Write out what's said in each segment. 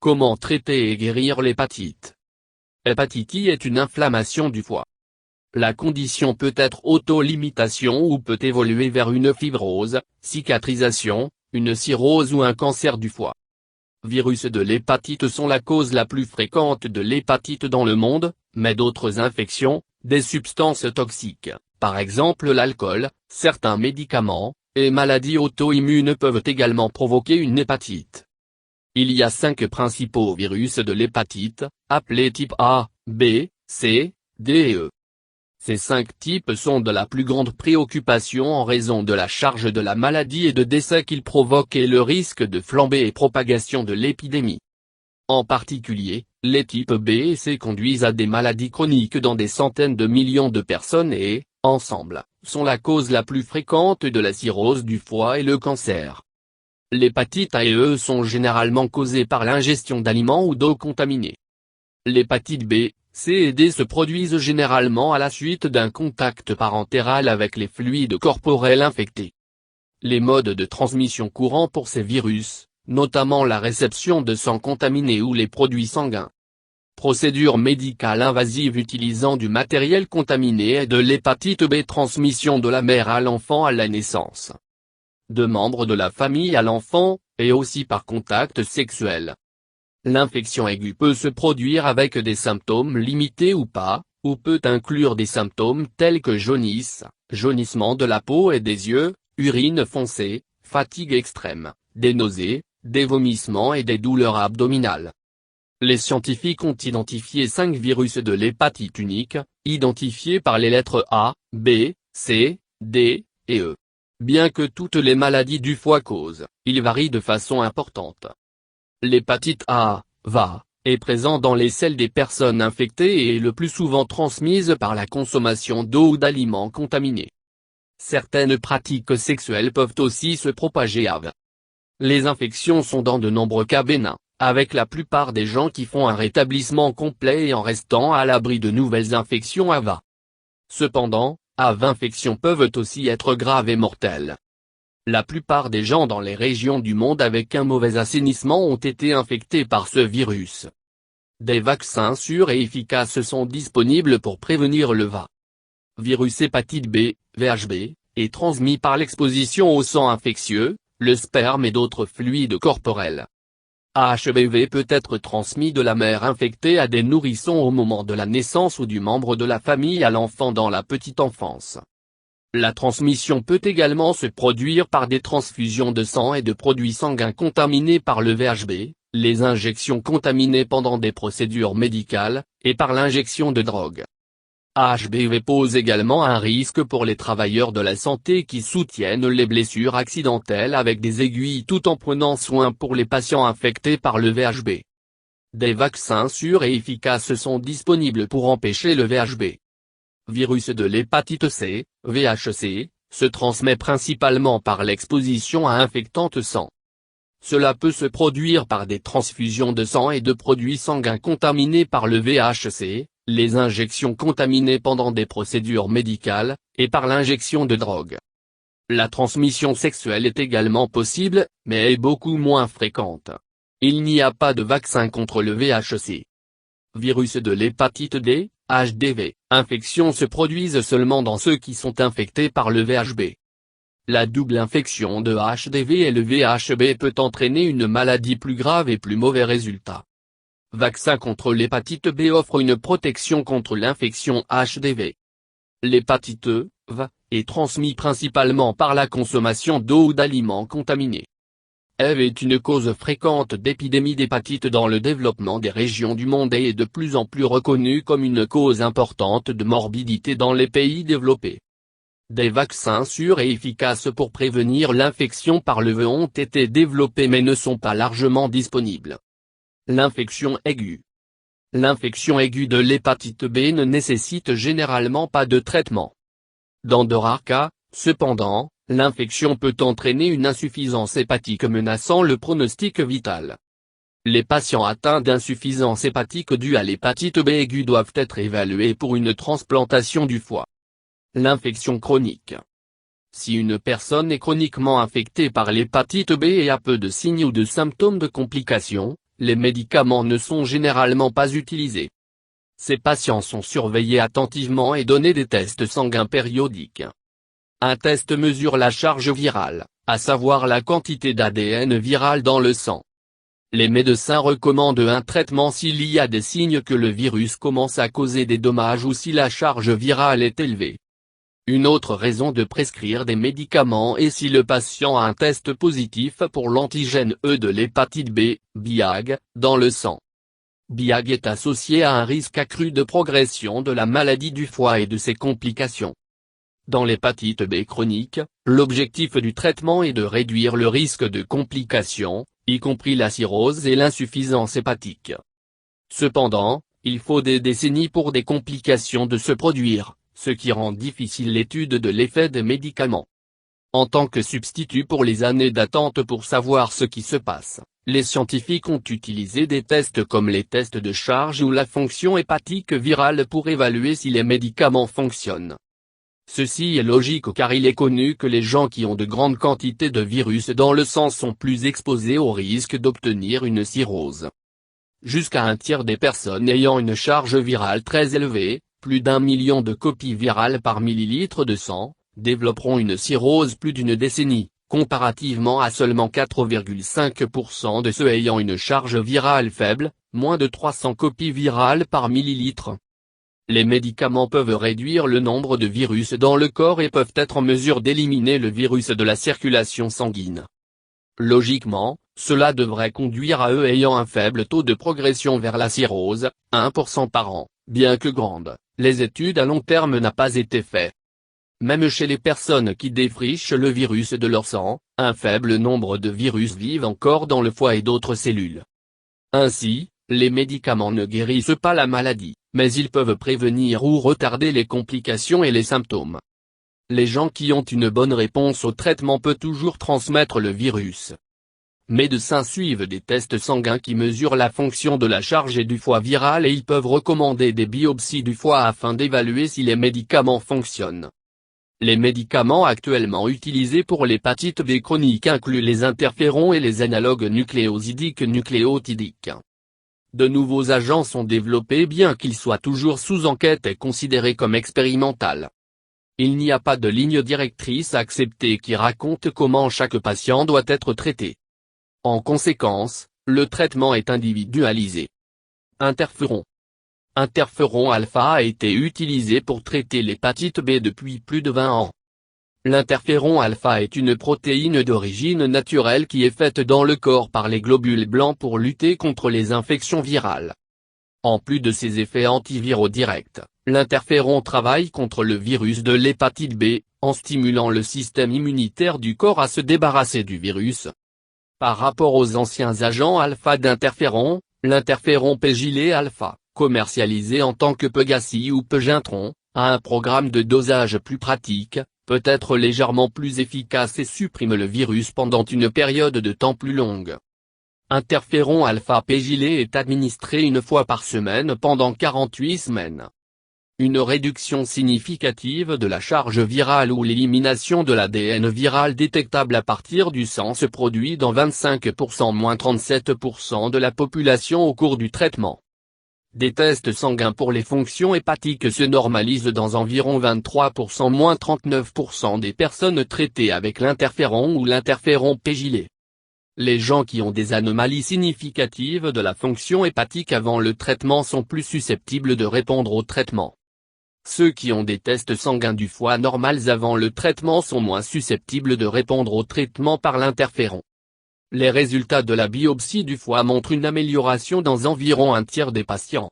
Comment traiter et guérir l'hépatite? L'hépatite I est une inflammation du foie. La condition peut être auto-limitation ou peut évoluer vers une fibrose, cicatrisation, une cirrhose ou un cancer du foie. Virus de l'hépatite sont la cause la plus fréquente de l'hépatite dans le monde, mais d'autres infections, des substances toxiques, par exemple l'alcool, certains médicaments, et maladies auto-immunes peuvent également provoquer une hépatite. Il y a 5 principaux virus de l'hépatite, appelés type A, B, C, D et E. Ces 5 types sont de la plus grande préoccupation en raison de la charge de la maladie et de décès qu'ils provoquent et le risque de flambée et propagation de l'épidémie. En particulier, les types B et C conduisent à des maladies chroniques dans des centaines de millions de personnes et, ensemble, sont la cause la plus fréquente de la cirrhose du foie et le cancer. L'hépatite A et E sont généralement causées par l'ingestion d'aliments ou d'eau contaminée. L'hépatite B, C et D se produisent généralement à la suite d'un contact parentéral avec les fluides corporels infectés. Les modes de transmission courants pour ces virus, notamment la réception de sang contaminé ou les produits sanguins. Procédure médicale invasive utilisant du matériel contaminé et de l'hépatite B. Transmission de la mère à l'enfant à la naissance. De membres de la famille à l'enfant, et aussi par contact sexuel. L'infection aiguë peut se produire avec des symptômes limités ou pas, ou peut inclure des symptômes tels que jaunisse, jaunissement de la peau et des yeux, urine foncée, fatigue extrême, des nausées, des vomissements et des douleurs abdominales. Les scientifiques ont identifié 5 virus de l'hépatite unique, identifiés par les lettres A, B, C, D, et E. Bien que toutes les maladies du foie causent, ils varient de façon importante. L'hépatite A, VA, est présente dans les selles des personnes infectées et est le plus souvent transmise par la consommation d'eau ou d'aliments contaminés. Certaines pratiques sexuelles peuvent aussi se propager à VA. Les infections sont dans de nombreux cas bénins, avec la plupart des gens qui font un rétablissement complet et en restant à l'abri de nouvelles infections à VA. Cependant, AV infections peuvent aussi être graves et mortelles. La plupart des gens dans les régions du monde avec un mauvais assainissement ont été infectés par ce virus. Des vaccins sûrs et efficaces sont disponibles pour prévenir le VA. Virus hépatite B, VHB, est transmis par l'exposition au sang infectieux, le sperme et d'autres fluides corporels. HBV peut être transmis de la mère infectée à des nourrissons au moment de la naissance ou du membre de la famille à l'enfant dans la petite enfance. La transmission peut également se produire par des transfusions de sang et de produits sanguins contaminés par le VHB, les injections contaminées pendant des procédures médicales, et par l'injection de drogue. HBV pose également un risque pour les travailleurs de la santé qui soutiennent les blessures accidentelles avec des aiguilles tout en prenant soin pour les patients infectés par le VHB. Des vaccins sûrs et efficaces sont disponibles pour empêcher le VHB. Virus de l'hépatite C, VHC, se transmet principalement par l'exposition à infectante sang. Cela peut se produire par des transfusions de sang et de produits sanguins contaminés par le VHC, les injections contaminées pendant des procédures médicales, et par l'injection de drogue. La transmission sexuelle est également possible, mais est beaucoup moins fréquente. Il n'y a pas de vaccin contre le VHC. Virus de l'hépatite D, HDV, infections se produisent seulement dans ceux qui sont infectés par le VHB. La double infection de HDV et le VHB peut entraîner une maladie plus grave et plus mauvais résultats. Vaccin contre l'hépatite B offre une protection contre l'infection HDV. L'hépatite E, VA, est transmise principalement par la consommation d'eau ou d'aliments contaminés. EV est une cause fréquente d'épidémies d'hépatite dans le développement des régions du monde et est de plus en plus reconnue comme une cause importante de morbidité dans les pays développés. Des vaccins sûrs et efficaces pour prévenir l'infection par le VE ont été développés mais ne sont pas largement disponibles. L'infection aiguë. L'infection aiguë de l'hépatite B ne nécessite généralement pas de traitement. Dans de rares cas, cependant, l'infection peut entraîner une insuffisance hépatique menaçant le pronostic vital. Les patients atteints d'insuffisance hépatique due à l'hépatite B aiguë doivent être évalués pour une transplantation du foie. L'infection chronique. Si une personne est chroniquement infectée par l'hépatite B et a peu de signes ou de symptômes de complications, les médicaments ne sont généralement pas utilisés. Ces patients sont surveillés attentivement et donnés des tests sanguins périodiques. Un test mesure la charge virale, à savoir la quantité d'ADN viral dans le sang. Les médecins recommandent un traitement s'il y a des signes que le virus commence à causer des dommages ou si la charge virale est élevée. Une autre raison de prescrire des médicaments est si le patient a un test positif pour l'antigène E de l'hépatite B, BIAG, dans le sang. BIAG est associé à un risque accru de progression de la maladie du foie et de ses complications. Dans l'hépatite B chronique, l'objectif du traitement est de réduire le risque de complications, y compris la cirrhose et l'insuffisance hépatique. Cependant, il faut des décennies pour des complications de se produire, ce qui rend difficile l'étude de l'effet des médicaments. En tant que substitut pour les années d'attente pour savoir ce qui se passe, les scientifiques ont utilisé des tests comme les tests de charge ou la fonction hépatique virale pour évaluer si les médicaments fonctionnent. Ceci est logique car il est connu que les gens qui ont de grandes quantités de virus dans le sang sont plus exposés au risque d'obtenir une cirrhose. Jusqu'à un tiers des personnes ayant une charge virale très élevée, plus d'1 million de copies virales par millilitre de sang, développeront une cirrhose plus d'une décennie, comparativement à seulement 4,5% de ceux ayant une charge virale faible, moins de 300 copies virales par millilitre. Les médicaments peuvent réduire le nombre de virus dans le corps et peuvent être en mesure d'éliminer le virus de la circulation sanguine. Logiquement, cela devrait conduire à eux ayant un faible taux de progression vers la cirrhose, 1% par an, bien que grande, les études à long terme n'ont pas été faites. Même chez les personnes qui défrichent le virus de leur sang, un faible nombre de virus vivent encore dans le foie et d'autres cellules. Ainsi, les médicaments ne guérissent pas la maladie, mais ils peuvent prévenir ou retarder les complications et les symptômes. Les gens qui ont une bonne réponse au traitement peuvent toujours transmettre le virus. Médecins suivent des tests sanguins qui mesurent la fonction de la charge et du foie viral et ils peuvent recommander des biopsies du foie afin d'évaluer si les médicaments fonctionnent. Les médicaments actuellement utilisés pour l'hépatite B chronique incluent les interférons et les analogues nucléosidiques nucléotidiques. De nouveaux agents sont développés bien qu'ils soient toujours sous enquête et considérés comme expérimentaux. Il n'y a pas de ligne directrice acceptée qui raconte comment chaque patient doit être traité. En conséquence, le traitement est individualisé. Interféron. Interféron alpha a été utilisé pour traiter l'hépatite B depuis plus de 20 ans. L'interféron alpha est une protéine d'origine naturelle qui est faite dans le corps par les globules blancs pour lutter contre les infections virales. En plus de ses effets antiviraux directs, l'interféron travaille contre le virus de l'hépatite B, en stimulant le système immunitaire du corps à se débarrasser du virus. Par rapport aux anciens agents alpha d'interféron, l'interféron pégylé alpha, commercialisé en tant que Pegasy ou Pegintron, a un programme de dosage plus pratique, peut être légèrement plus efficace et supprime le virus pendant une période de temps plus longue. Interféron alpha pégylé est administré une fois par semaine pendant 48 semaines. Une réduction significative de la charge virale ou l'élimination de l'ADN viral détectable à partir du sang se produit dans 25%-37% de la population au cours du traitement. Des tests sanguins pour les fonctions hépatiques se normalisent dans environ 23%-39% des personnes traitées avec l'interféron ou l'interféron pégylé. Les gens qui ont des anomalies significatives de la fonction hépatique avant le traitement sont plus susceptibles de répondre au traitement. Ceux qui ont des tests sanguins du foie normaux avant le traitement sont moins susceptibles de répondre au traitement par l'interféron. Les résultats de la biopsie du foie montrent une amélioration dans environ un tiers des patients.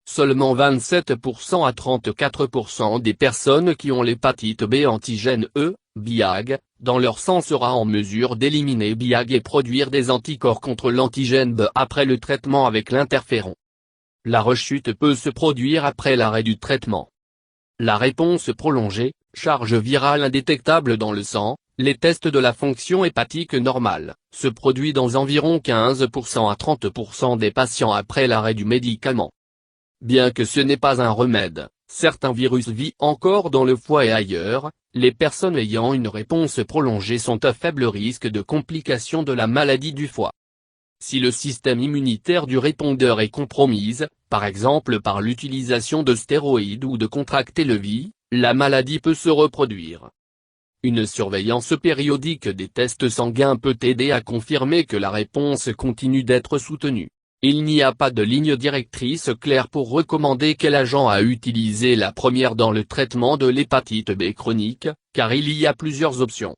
Seulement 27% à 34% des personnes qui ont l'hépatite B antigène E, BIAG, dans leur sang sera en mesure d'éliminer BIAG et produire des anticorps contre l'antigène B après le traitement avec l'interféron. La rechute peut se produire après l'arrêt du traitement. La réponse prolongée, charge virale indétectable dans le sang, les tests de la fonction hépatique normale, se produit dans environ 15% à 30% des patients après l'arrêt du médicament. Bien que ce n'est pas un remède, certains virus vivent encore dans le foie et ailleurs, les personnes ayant une réponse prolongée sont à faible risque de complications de la maladie du foie. Si le système immunitaire du répondeur est compromise, par exemple par l'utilisation de stéroïdes ou de contracter le VIH, la maladie peut se reproduire. Une surveillance périodique des tests sanguins peut aider à confirmer que la réponse continue d'être soutenue. Il n'y a pas de ligne directrice claire pour recommander quel agent à utiliser la première dans le traitement de l'hépatite B chronique, car il y a plusieurs options.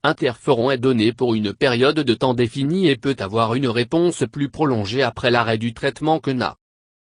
Interféron est donné pour une période de temps définie et peut avoir une réponse plus prolongée après l'arrêt du traitement que NA.